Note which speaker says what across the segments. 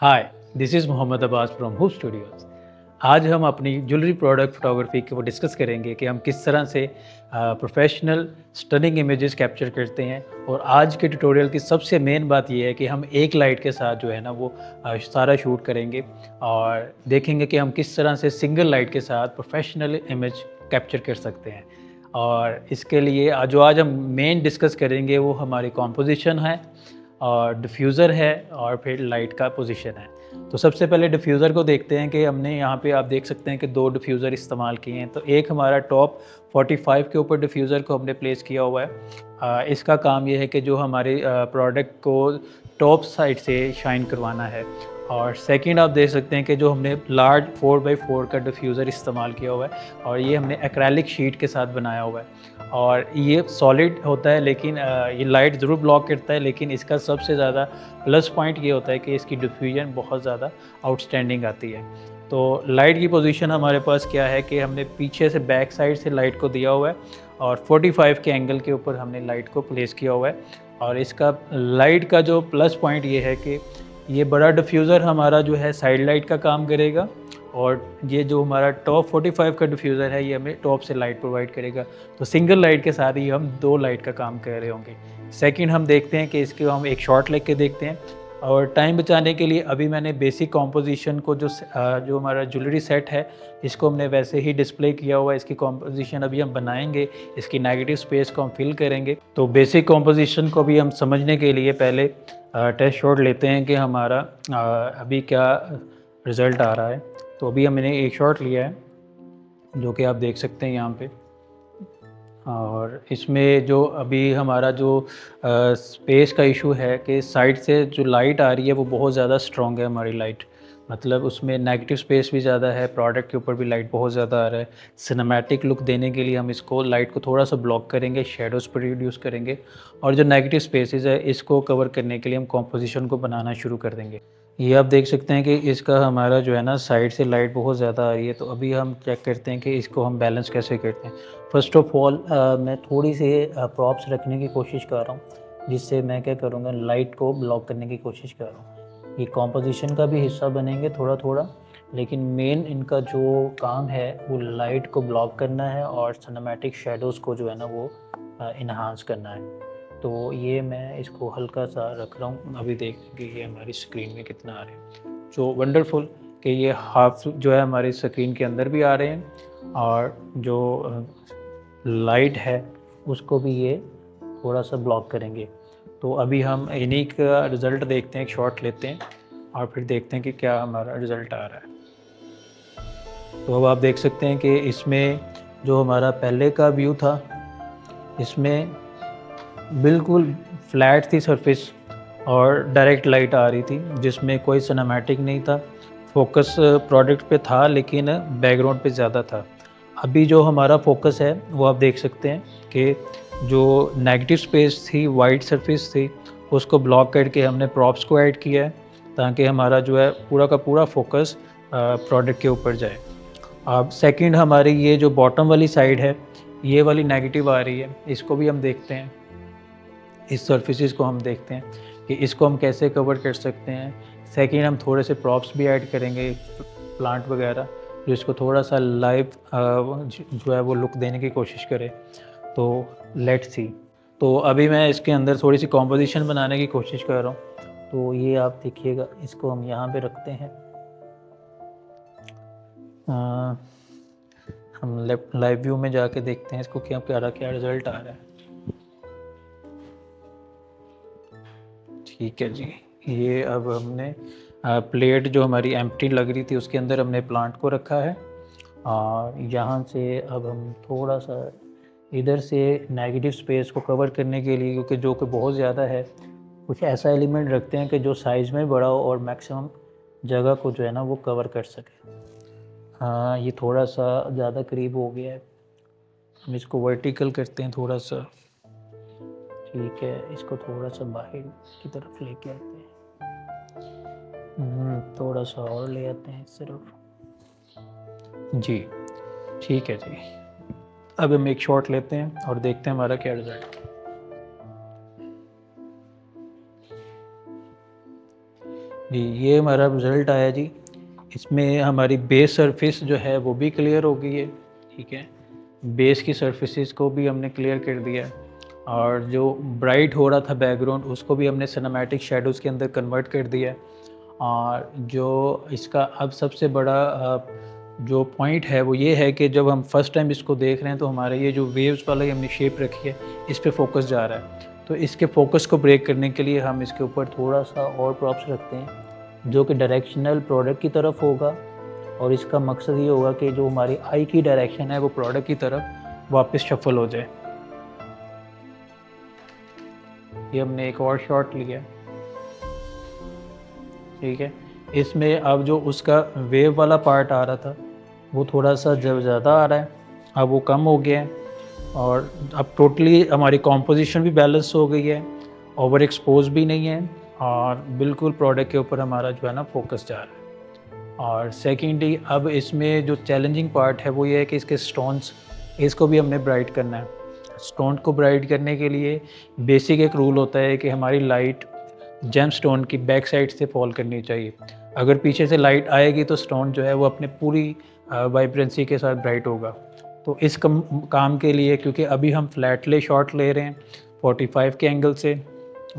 Speaker 1: Hi, this is Mohammad Abbas from Hoop Studios. आज हम अपनी ज्वेलरी प्रोडक्ट फोटोग्राफी के वो डिस्कस करेंगे कि हम किस तरह से प्रोफेशनल स्टनिंग इमेजेस कैप्चर करते हैं। और आज के ट्यूटोरियल की सबसे मेन बात ये है कि हम एक लाइट के साथ जो है ना वो सारा शूट करेंगे और देखेंगे कि हम किस तरह से सिंगल लाइट के साथ प्रोफेशनल इमेज कैप्चर कर सकते हैं। और इसके लिए आज हम मेन डिस्कस करेंगे वो हमारी कॉम्पोजिशन है और डिफ्यूज़र है और फिर लाइट का पोजीशन है। तो सबसे पहले डिफ्यूज़र को देखते हैं कि हमने यहाँ पे आप देख सकते हैं कि 2 डिफ्यूज़र इस्तेमाल किए हैं। तो एक हमारा टॉप 45 के ऊपर डिफ्यूज़र को हमने प्लेस किया हुआ है। इसका काम ये है कि जो हमारे प्रोडक्ट को टॉप साइड से शाइन करवाना है। और सेकंड आप देख सकते हैं कि जो हमने लार्ज 4x4 का डिफ्यूज़र इस्तेमाल किया हुआ है और ये हमने एक्रेलिक शीट के साथ बनाया हुआ है। और ये सॉलिड होता है लेकिन ये लाइट ज़रूर ब्लॉक करता है, लेकिन इसका सबसे ज़्यादा प्लस पॉइंट ये होता है कि इसकी डिफ्यूजन बहुत ज़्यादा आउटस्टैंडिंग आती है। तो लाइट की पोजीशन हमारे पास क्या है कि हमने पीछे से बैक साइड से लाइट को दिया हुआ है और 45 के एंगल के ऊपर हमने लाइट को प्लेस किया हुआ है। और इसका लाइट का जो प्लस पॉइंट ये है कि ये बड़ा डिफ्यूज़र हमारा जो है साइड लाइट का काम करेगा और ये जो हमारा टॉप 45 का डिफ्यूज़र है ये हमें टॉप से लाइट प्रोवाइड करेगा। तो सिंगल लाइट के साथ ही हम 2 लाइट का काम कर रहे होंगे। सेकंड हम देखते हैं कि इसके हम एक शॉट लेके के देखते हैं। और टाइम बचाने के लिए अभी मैंने बेसिक कॉम्पोजिशन को जो हमारा ज्वेलरी सेट है इसको हमने वैसे ही डिस्प्ले किया हुआ है। इसकी कॉम्पोजिशन अभी हम बनाएंगे, इसकी नेगेटिव स्पेस को हम फिल करेंगे। तो बेसिक कॉम्पोजिशन को भी हम समझने के लिए पहले टेस्ट शॉट लेते हैं कि हमारा अभी क्या रिज़ल्ट आ रहा है। तो अभी हमने एक शॉट लिया है जो कि आप देख सकते हैं यहाँ पे। और इसमें जो अभी हमारा जो स्पेस का इशू है कि साइड से जो लाइट आ रही है वो बहुत ज़्यादा स्ट्रॉन्ग है हमारी लाइट। मतलब उसमें नेगेटिव स्पेस भी ज़्यादा है, प्रोडक्ट के ऊपर भी लाइट बहुत ज़्यादा आ रहा है। सिनेमैटिक लुक देने के लिए हम इसको लाइट को थोड़ा सा ब्लॉक करेंगे, शेडोज़ प्रोड्यूस करेंगे और जो नेगेटिव स्पेसेस है इसको कवर करने के लिए हम कॉम्पोजिशन को बनाना शुरू कर देंगे। ये आप देख सकते हैं कि इसका हमारा जो है ना साइड से लाइट बहुत ज़्यादा आ रही है। तो अभी हम चेक करते हैं कि इसको हम बैलेंस कैसे करते हैं। फ़र्स्ट ऑफ़ ऑल मैं थोड़ी सी प्रॉप्स रखने की कोशिश कर रहा हूँ, जिससे मैं क्या करूँगा लाइट को ब्लॉक करने की कोशिश कर रहा हूँ। ये कॉम्पोजिशन का भी हिस्सा बनेंगे थोड़ा थोड़ा, लेकिन मेन इनका जो काम है वो लाइट को ब्लॉक करना है और सिनेमैटिक शेडोज़ को जो है ना वो इन्हांस करना है। तो ये मैं इसको हल्का सा रख रहा हूँ। अभी देखेंगे ये हमारी स्क्रीन में कितना आ रहा है। जो वंडरफुल कि ये हाफ जो है हमारी स्क्रीन के अंदर भी आ रहे हैं और जो लाइट है उसको भी ये थोड़ा सा ब्लॉक करेंगे। तो अभी हम इन्हीं का रिज़ल्ट देखते हैं, एक शॉट लेते हैं और फिर देखते हैं कि क्या हमारा रिज़ल्ट आ रहा है। तो अब आप देख सकते हैं कि इसमें जो हमारा पहले का व्यू था इसमें बिल्कुल फ्लैट थी सरफेस और डायरेक्ट लाइट आ रही थी, जिसमें कोई सिनेमैटिक नहीं था। फोकस प्रोडक्ट पे था लेकिन बैकग्राउंड पे ज़्यादा था। अभी जो हमारा फोकस है वो आप देख सकते हैं कि जो नेगेटिव स्पेस थी, वाइट सरफेस थी, उसको ब्लॉक करके हमने प्रॉप्स को ऐड किया है ताकि हमारा जो है पूरा का पूरा फोकस प्रोडक्ट के ऊपर जाए। अब सेकंड हमारी ये जो बॉटम वाली साइड है ये वाली नेगेटिव आ रही है, इसको भी हम देखते हैं। इस सर्फेसिस को हम देखते हैं कि इसको हम कैसे कवर कर सकते हैं। सेकंड हम थोड़े से प्रॉप्स भी ऐड करेंगे, प्लांट वगैरह, जो इसको थोड़ा सा लाइव जो है वो लुक देने की कोशिश करे। तो लेट्स सी। तो अभी मैं इसके अंदर थोड़ी सी कॉम्पोजिशन बनाने की कोशिश कर रहा हूँ। तो ये आप देखिएगा, इसको हम यहाँ पे रखते हैं। हम लाइव व्यू में जाके देखते हैं इसको क्या क्या रिज़ल्ट आ रहा है। ठीक है जी। ये अब हमने प्लेट जो हमारी एम्प्टी लग रही थी उसके अंदर हमने प्लांट को रखा है और यहाँ से अब हम थोड़ा सा इधर से नेगेटिव स्पेस को कवर करने के लिए, क्योंकि जो कि बहुत ज़्यादा है, कुछ ऐसा एलिमेंट रखते हैं कि जो साइज़ में बड़ा हो और मैक्सिमम जगह को जो है ना वो कवर कर सके। हाँ, ये थोड़ा सा ज़्यादा करीब हो गया है। हम इसको वर्टिकल करते हैं थोड़ा सा। ठीक है, इसको थोड़ा सा बाहर की तरफ लेके आते हैं। थोड़ा सा और ले आते हैं इस तरफ। जी, ठीक है जी। अब हम एक शॉट लेते हैं और देखते हैं हमारा क्या रिज़ल्ट है। जी, ये हमारा रिज़ल्ट आया जी। इसमें हमारी बेस सरफेस जो है वो भी क्लियर हो गई है, ठीक है। बेस की सरफेसेस को भी हमने क्लियर कर दिया है और जो ब्राइट हो रहा था बैकग्राउंड उसको भी हमने सिनेमैटिक शैडोज़ के अंदर कन्वर्ट कर दिया है। और जो इसका अब सबसे बड़ा जो पॉइंट है वो ये है कि जब हम फर्स्ट टाइम इसको देख रहे हैं तो हमारा ये जो वेव्स वाला हमने शेप रखी है इस पे फोकस जा रहा है। तो इसके फोकस को ब्रेक करने के लिए हम इसके ऊपर थोड़ा सा और प्रॉप्स रखते हैं जो कि डायरेक्शनल प्रोडक्ट की तरफ होगा और इसका मकसद ये होगा कि जो हमारी आई की डायरेक्शन है वो प्रोडक्ट की तरफ वापस शफल हो जाए। ये हमने एक और शॉट लिया, ठीक है। इसमें अब जो उसका वेव वाला पार्ट आ रहा था वो थोड़ा सा जब ज़्यादा आ रहा है, अब वो कम हो गया है और अब टोटली हमारी कॉम्पोजिशन भी बैलेंस हो गई है, ओवर एक्सपोज भी नहीं है और बिल्कुल प्रोडक्ट के ऊपर हमारा जो है ना फोकस जा रहा है। और सेकेंडली अब इसमें जो चैलेंजिंग पार्ट है वो ये है कि इसके स्टोन्स, इसको भी हमने ब्राइट करना है। स्टोन को ब्राइट करने के लिए बेसिक एक रूल होता है कि हमारी लाइट जेम स्टोन की बैक साइड से फॉल करनी चाहिए। अगर पीछे से लाइट आएगी तो स्टोन जो है वो अपने पूरी वाइब्रेंसी के साथ ब्राइट होगा। तो इस काम के लिए, क्योंकि अभी हम फ्लैटली शॉट ले रहे हैं 45 के एंगल से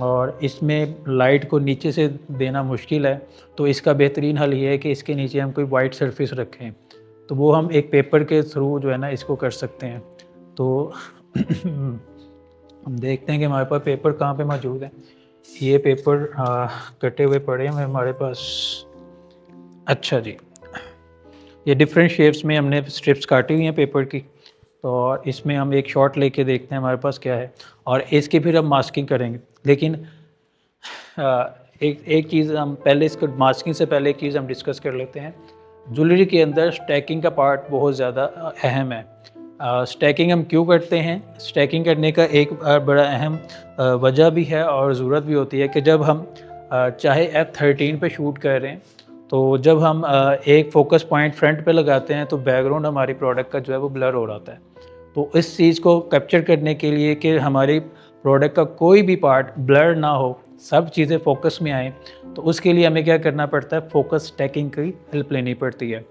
Speaker 1: और इसमें लाइट को नीचे से देना मुश्किल है, तो इसका बेहतरीन हल ये है कि इसके नीचे हम कोई वाइट सरफेस रखें। तो वो हम एक पेपर के थ्रू जो है ना इसको कर सकते हैं। तो हम देखते हैं कि हमारे पास पेपर कहाँ पे मौजूद है। ये पेपर कटे हुए पड़े हैं हमारे पास। अच्छा जी, ये डिफरेंट शेप्स में हमने स्ट्रिप्स काटी हुई हैं पेपर की। तो इसमें हम एक शॉट लेके देखते हैं हमारे पास क्या है और इसकी फिर हम मास्किंग करेंगे। लेकिन एक चीज़ हम पहले, इसको मास्किंग से पहले एक चीज़ हम डिस्कस कर लेते हैं। ज्वेलरी के अंदर स्टैकिंग का पार्ट बहुत ज़्यादा अहम है। स्टैकिंग हम क्यों करते हैं? स्टैकिंग करने का एक बड़ा अहम वजह भी है और ज़रूरत भी होती है कि जब हम चाहे F13 पे शूट कर रहे हैं, तो जब हम एक फोकस पॉइंट फ्रंट पे लगाते हैं तो बैकग्राउंड हमारी प्रोडक्ट का जो है वो ब्लर हो रहा है। तो इस चीज़ को कैप्चर करने के लिए कि हमारी प्रोडक्ट का कोई भी पार्ट ब्लर ना हो, सब चीज़ें फोकस में आएँ, तो उसके लिए हमें क्या करना पड़ता है? फोकस स्टैकिंग की हेल्प लेनी पड़ती है।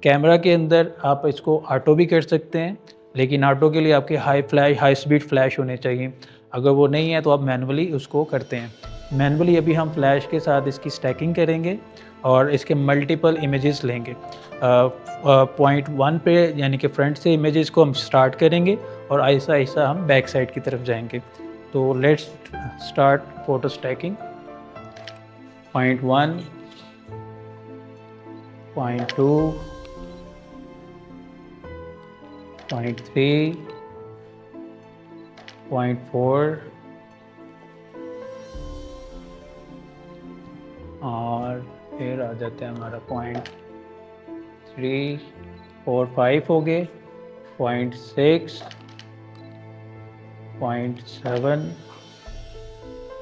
Speaker 1: कैमरा के अंदर आप इसको ऑटो भी कर सकते हैं, लेकिन ऑटो के लिए आपके हाई स्पीड फ्लैश होने चाहिए। अगर वो नहीं है तो आप मैनुअली उसको करते हैं। मैनुअली अभी हम फ्लैश के साथ इसकी स्टैकिंग करेंगे और इसके मल्टीपल इमेजेस लेंगे। पॉइंट 1 पे यानी कि फ्रंट से इमेजेस को हम स्टार्ट करेंगे और ऐसा ऐसा हम बैक साइड की तरफ जाएंगे। तो let's start photo stacking. Point 1, point 2, point 3, point 4 और फिर आ जाते हैं हमारा पॉइंट 3, 4, 5 हो गए, पॉइंट 6, पॉइंट 7।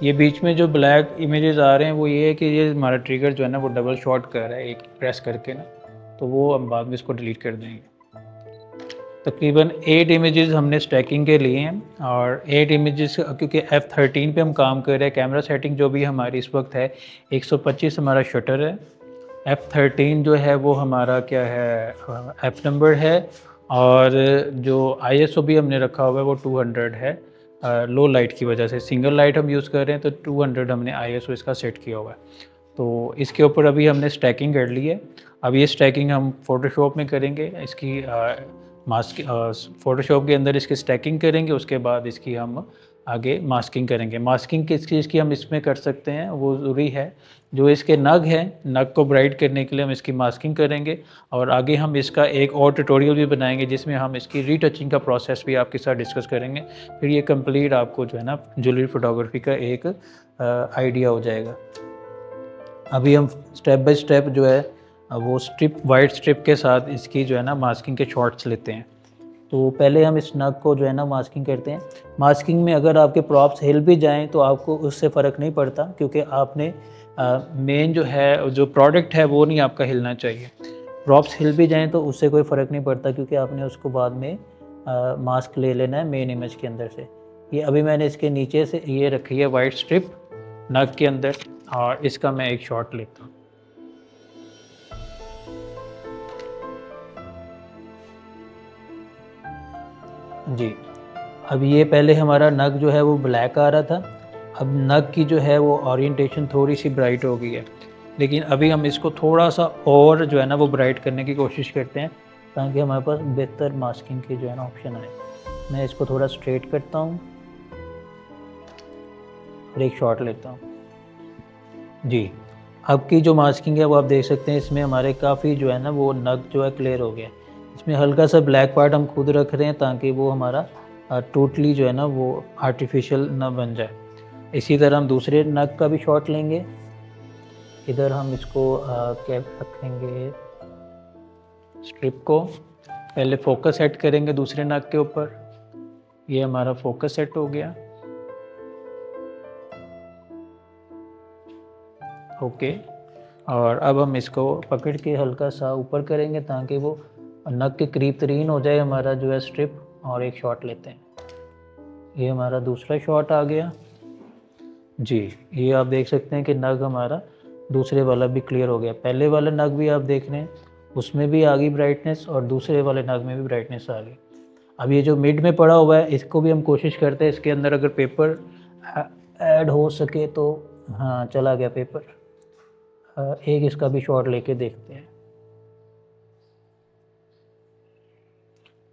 Speaker 1: ये बीच में जो ब्लैक इमेजेस आ रहे हैं वो ये है कि ये हमारा ट्रिगर जो है ना वो डबल शॉट कर रहा है एक प्रेस करके ना, तो वो हम बाद में इसको डिलीट कर देंगे। तकरीबन 8 इमेजेस हमने स्टैकिंग के लिए हैं और 8 इमेजेस, क्योंकि F13 पे हम काम कर रहे हैं। कैमरा सेटिंग जो भी हमारी इस वक्त है 125 हमारा शटर है। F13 जो है वो हमारा क्या है, F नंबर है और जो ISO भी हमने रखा हुआ है वो 200 है। लो लाइट की वजह से, सिंगल लाइट हम यूज़ कर रहे हैं तो 200 हमने ISO इसका सेट किया हुआ है। तो इसके ऊपर अभी हमने स्टैकिंग कर ली है। अब ये स्टैकिंग हम फ़ोटोशॉप में करेंगे। इसकी फ़ोटोशॉप के अंदर इसकी स्टैकिंग करेंगे, उसके बाद इसकी हम आगे मास्किंग करेंगे। मास्किंग किस चीज़ की हम इसमें कर सकते हैं वो ज़रूरी है। जो इसके नग हैं, नग को ब्राइट करने के लिए हम इसकी मास्किंग करेंगे और आगे हम इसका एक और ट्यूटोरियल भी बनाएंगे जिसमें हम इसकी रीटचिंग का प्रोसेस भी आपके साथ डिस्कस करेंगे। फिर ये कंप्लीट आपको जो है ना ज्वेलरी फोटोग्राफी का एक आइडिया हो जाएगा। अभी हम स्टेप बाय स्टेप जो है वो वाइट स्ट्रिप के साथ इसकी जो है ना मास्किंग के शॉट्स लेते हैं। तो पहले हम इस नग को जो है ना मास्किंग करते हैं। मास्किंग में अगर आपके प्रॉप्स हिल भी जाएं तो आपको उससे फ़र्क नहीं पड़ता, क्योंकि आपने मेन जो है जो प्रोडक्ट है वो नहीं आपका हिलना चाहिए। प्रॉप्स हिल भी जाएं तो उससे कोई फ़र्क नहीं पड़ता, क्योंकि आपने उसको बाद में मास्क ले लेना है मेन इमेज के अंदर से। ये अभी मैंने इसके नीचे से ये रखी है वाइट स्ट्रिप नग के अंदर, और इसका मैं एक शॉट लेता हूँ। जी, अब ये पहले हमारा नग जो है वो ब्लैक आ रहा था, अब नग की जो है वो ओरिएंटेशन थोड़ी-सी ब्राइट हो गई है। लेकिन अभी हम इसको थोड़ा-सा और जो है ना वो ब्राइट करने की कोशिश करते हैं, ताकि हमारे पास बेहतर मास्किंग की जो है ना ऑप्शन आए। मैं इसको थोड़ा स्ट्रेट करता हूँ और एक शॉट लेता हूँ। जी, अब की जो मास्किंग है वो आप देख सकते हैं, इसमें हमारे काफ़ी जो है ना वो नग जो है क्लियर हो गया। इसमें हल्का-सा ब्लैक पार्ट हम खुद रख रहे हैं, ताकि वो हमारा टोटली जो है ना वो आर्टिफ़िशियल ना बन जाए। इसी तरह हम दूसरे नग का भी शॉट लेंगे। इधर हम इसको क्या रखेंगे, स्ट्रिप को पहले फोकस सेट करेंगे दूसरे नग के ऊपर। ये हमारा फोकस सेट हो गया। ओके, और अब हम इसको पकड़ के हल्का सा ऊपर करेंगे, ताकि वो नग के करीब तरीन हो जाए हमारा जो है स्ट्रिप, और एक शॉट लेते हैं। ये हमारा दूसरा शॉट आ गया। जी, ये आप देख सकते हैं कि नग हमारा दूसरे वाला भी क्लियर हो गया। पहले वाला नग भी आप देख रहे हैं, उसमें भी आ गई ब्राइटनेस, और दूसरे वाले नग में भी ब्राइटनेस आ गई। अब ये जो मिड में पड़ा हुआ है, इसको भी हम कोशिश करते हैं इसके अंदर अगर पेपर ऐड हो सके तो। हाँ, चला गया पेपर। एक इसका भी शॉट लेके देखते हैं।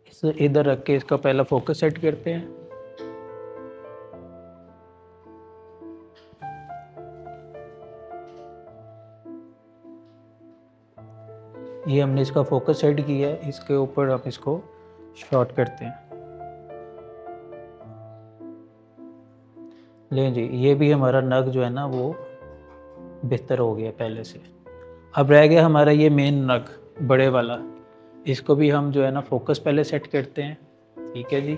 Speaker 1: इसे इधर रख के इसका पहला फोकस सेट करते हैं। ये हमने इसका फोकस सेट किया है, इसके ऊपर हम इसको शॉट करते हैं। लें जी, ये भी हमारा नग जो है ना वो बेहतर हो गया पहले से। अब रह गया हमारा ये मेन नग बड़े वाला, इसको भी हम जो है ना फोकस पहले सेट करते हैं। ठीक है जी,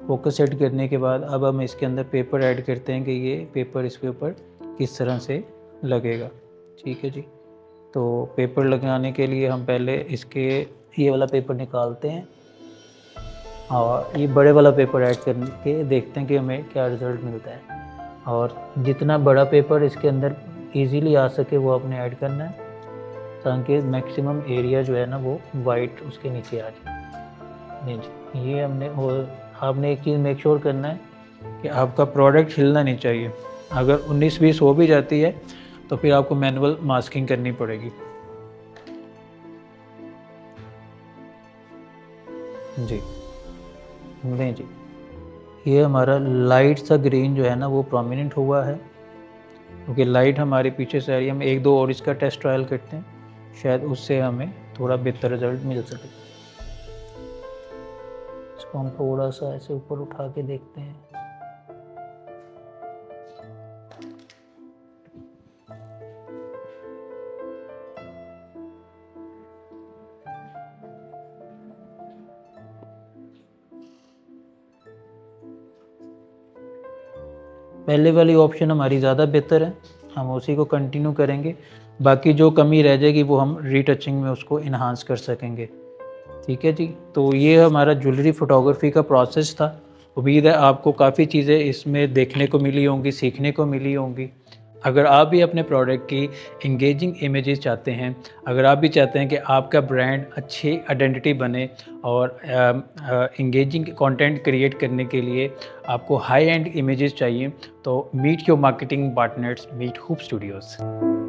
Speaker 1: फोकस सेट करने के बाद अब हम इसके अंदर पेपर ऐड करते हैं कि ये पेपर इसके ऊपर किस तरह से लगेगा। ठीक है जी, तो पेपर लगाने के लिए हम पहले इसके ये वाला पेपर निकालते हैं, और ये बड़े वाला पेपर ऐड करके देखते हैं कि हमें क्या रिज़ल्ट मिलता है। और जितना बड़ा पेपर इसके अंदर इजीली आ सके वो आपने ऐड करना है, ताकि मैक्सिमम एरिया जो है ना वो वाइट उसके नीचे आ जाए। नहीं जी, ये हमने, और आपने एक चीज़ मेक श्योर करना है कि आपका प्रोडक्ट हिलना नहीं चाहिए। अगर 19-20 हो भी जाती है तो फिर आपको मैनुअल मास्किंग करनी पड़ेगी। जी, नहीं जी, ये हमारा लाइट सा ग्रीन जो है ना वो प्रोमिनेंट हुआ है, क्योंकि लाइट हमारे पीछे से आ रही है। हम एक दो और इसका टेस्ट ट्रायल करते हैं, शायद उससे हमें थोड़ा बेहतर रिजल्ट मिल सके। इसको हम थोड़ा सा ऐसे ऊपर उठा के देखते हैं। पहले वाली ऑप्शन हमारी ज़्यादा बेहतर है, हम उसी को कंटिन्यू करेंगे। बाकी जो कमी रह जाएगी वो हम रीटचिंग में उसको इन्हांस कर सकेंगे। ठीक है जी, तो ये हमारा ज्वेलरी फ़ोटोग्राफ़ी का प्रोसेस था। उम्मीद है आपको काफ़ी चीज़ें इसमें देखने को मिली होंगी, सीखने को मिली होंगी। अगर आप भी अपने प्रोडक्ट की इंगेजिंग इमेजेस चाहते हैं, अगर आप भी चाहते हैं कि आपका ब्रांड अच्छी आइडेंटिटी बने और इंगेजिंग कंटेंट क्रिएट करने के लिए आपको हाई एंड इमेजेस चाहिए, तो meet your marketing partners, meet Hoop Studios.